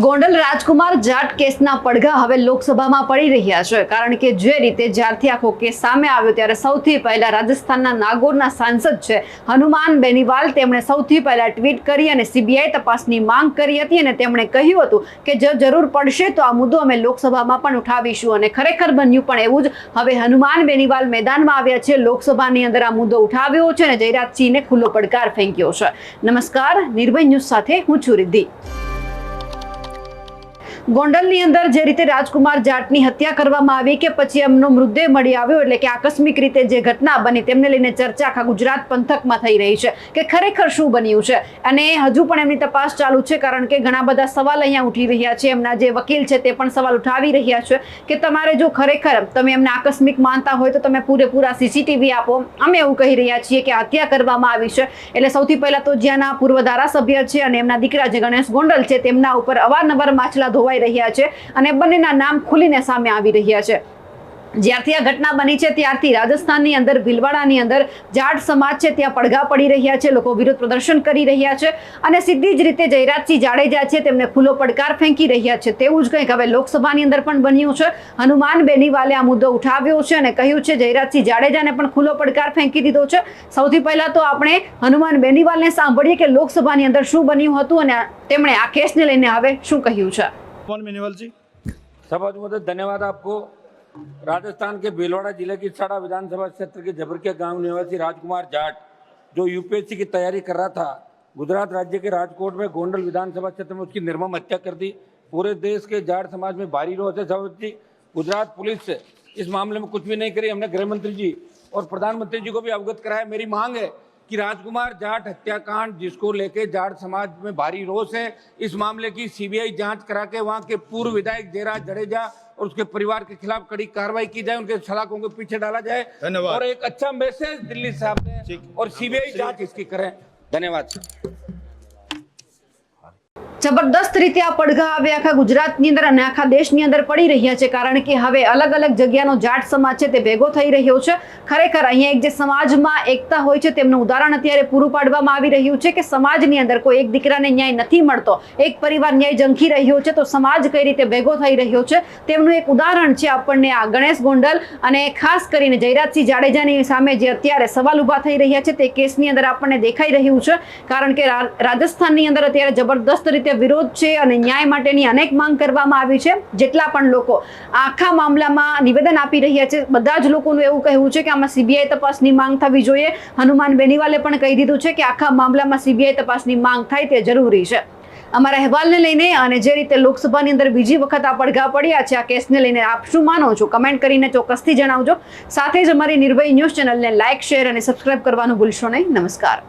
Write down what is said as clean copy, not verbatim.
ગોંડલ રાજકુમાર જાટ કેસના પડઘા હવે લોકસભામાં પડી રહ્યા છે, કારણ કે જે રીતે જ્યારથી આખો કેસ સામે આવ્યો ત્યારે સૌથી પહેલા રાજસ્થાનના નાગોરના સાંસદ છે હનુમાન બેનીવાલ, તેમણે સૌથી પહેલા ટ્વીટ કરી અને સીબીઆઈ તપાસની માંગ કરી હતી અને તેમણે કહ્યું હતું કે જો જરૂર પડશે તો આ મુદ્દો અમે લોકસભામાં પણ ઉઠાવીશું, અને ખરેખર બન્યું પણ એવું જ. હવે હનુમાન બેનીવાલ મેદાનમાં આવ્યા છે, લોકસભાની અંદર આ મુદ્દો ઉઠાવ્યો છે અને જયરાજસિંહને ખુલ્લો પડકાર ફેંક્યો છે. નમસ્કાર, નિર્ભય ન્યૂઝ સાથે હું છું રિદ્ધિ. ગોંડલની અંદર જે રીતે રાજકુમાર જાટની હત્યા કરવામાં આવી કે પછી એમનો મૃતદેહ મળી આવ્યો, એટલે કે આકસ્મિક રીતે જે ઘટના બની તેમને લઈને ચર્ચા આખા ગુજરાત પંથકમાં થઈ રહી છે કે ખરેખર શું બન્યું છે, અને હજુ પણ એમની તપાસ ચાલુ છે, કારણ કે ઘણા બધા સવાલ અહીંયા ઉઠી રહ્યા છે. એમના જે વકીલ છે તે પણ સવાલ ઉઠાવી રહ્યા છે કે તમારે જો ખરેખર તમે એમને આકસ્મિક માનતા હોય તો તમે પૂરેપૂરા સીસીટીવી આપો. અમે એવું કહી રહ્યા છીએ કે હત્યા કરવામાં આવી છે. એટલે સૌથી પહેલા તો જ્યાંના પૂર્વ ધારાસભ્ય છે અને એમના દીકરા જે ગણેશ ગોંડલ છે તેમના ઉપર અવારનવાર માછલા ધોવાઈ રહ્યા છે અને બંનેના નામ ખુલીને સામે આવી રહ્યા છે. જ્યારથી આ ઘટના બની છે ત્યારથી રાજસ્થાનની અંદર ભીલવાડાની અંદર જાટ સમાજ છે ત્યાં પડઘા પડી રહ્યા છે, લોકો વિરોધ પ્રદર્શન કરી રહ્યા છે અને સીધી જ રીતે જયરાજસિંહ જાડેજા છે તેમને ખુલ્લો પડકાર ફેંકી રહ્યા છે. તેવું જ કંઈક હવે લોકસભાની અંદર પણ બન્યું છે. હનુમાન બેનીવાલે આ મુદ્દો ઉઠાવ્યો છે અને કહ્યું છે જયરાજસિંહ જાડેજાને પણ ખુલ્લો પડકાર ફેંકી દીધો છે. સૌથી પહેલા તો આપણે હનુમાન બેનીવાલને સાંભળીએ કે લોકસભાની અંદર શું બન્યું હતું અને તેમણે આ કેસને લઈને હવે શું કહ્યું છે. बेनीवाल जी, बहुत बहुत धन्यवाद आपको. राजस्थान के भीलवाड़ा जिले की सड़ा विधानसभा क्षेत्र के जबरकिया गांव निवासी राजकुमार जाट, जो यूपीएससी की तैयारी कर रहा था, गुजरात राज्य के राजकोट में गोंडल विधानसभा क्षेत्र में उसकी निर्मम हत्या कर दी. पूरे देश के जाट समाज में भारी रोष है. समझती गुजरात पुलिस इस मामले में कुछ भी नहीं करी. हमने गृह मंत्री जी और प्रधानमंत्री जी को भी अवगत कराया. मेरी मांग है कि राजकुमार जाट हत्याकांड जिसको लेके जाट समाज में भारी रोष है, इस मामले की सीबीआई जांच करा के वहां के पूर्व विधायक जयराज जडेजा और उसके परिवार के खिलाफ कड़ी कार्रवाई की जाए, उनके सलाखों के पीछे डाला जाए और एक अच्छा मैसेज दिल्ली साहब ने और सीबीआई जांच इसकी करें. धन्यवाद. જબરદસ્ત રીતે આ પડઘા હવે આખા ગુજરાતની અંદર અને આખા દેશની અંદર પડી રહ્યા છે, કારણ કે હવે અલગ અલગ જગ્યાનો જાટ સમાજ છે તે ભેગો થઈ રહ્યો છે. ખરેખર અહીંયા એક જે સમાજમાં એકતા હોય છે તેમનું ઉદાહરણ અત્યારે પૂરું પાડવામાં આવી રહ્યું છે કે સમાજની અંદર કોઈ એક દીકરાને ન્યાય નથી મળતો, એક પરિવાર ન્યાય ઝંખી રહ્યો છે તો સમાજ કઈ રીતે ભેગો થઈ રહ્યો છે તેમનું એક ઉદાહરણ છે આપણને આ ગણેશ ગોંડલ અને ખાસ કરીને જયરાજસિંહ જાડેજાની સામે જે અત્યારે સવાલ ઊભા થઈ રહ્યા છે તે કેસની અંદર આપણને દેખાઈ રહ્યું છે. કારણ કે રાજસ્થાનની અંદર અત્યારે જબરદસ્ત રીતે વિરોધ છે અને ન્યાય માટેની અનેક માંગ કરવામાં આવી છે. જેટલા પણ લોકો આખા મામલામાં નિવેદન આપી રહ્યા છે બધા જ લોકોનું એવું કહેવું છે કે આમાં સીબીઆઈ તપાસની માંગ થવી જોઈએ. હનુમાન બેનીવાલે પણ કહી દીધું છે કે આખા મામલામાં સીબીઆઈ તપાસની માંગ થાય તે જરૂરી છે. અમારા અહેવાલને લઈને અને જે રીતે લોકસભાની અંદર બીજી વખત આ પડઘા પડ્યા છે આ કેસને લઈને આપ શું માનો છો, કમેન્ટ કરીને ચોક્કસથી જણાવજો. સાથે જ અમારી નિર્ભય ન્યૂઝ ચેનલને લાઇક, શેર અને સબસ્ક્રાઇબ કરવાનું ભૂલશો નહીં. નમસ્કાર.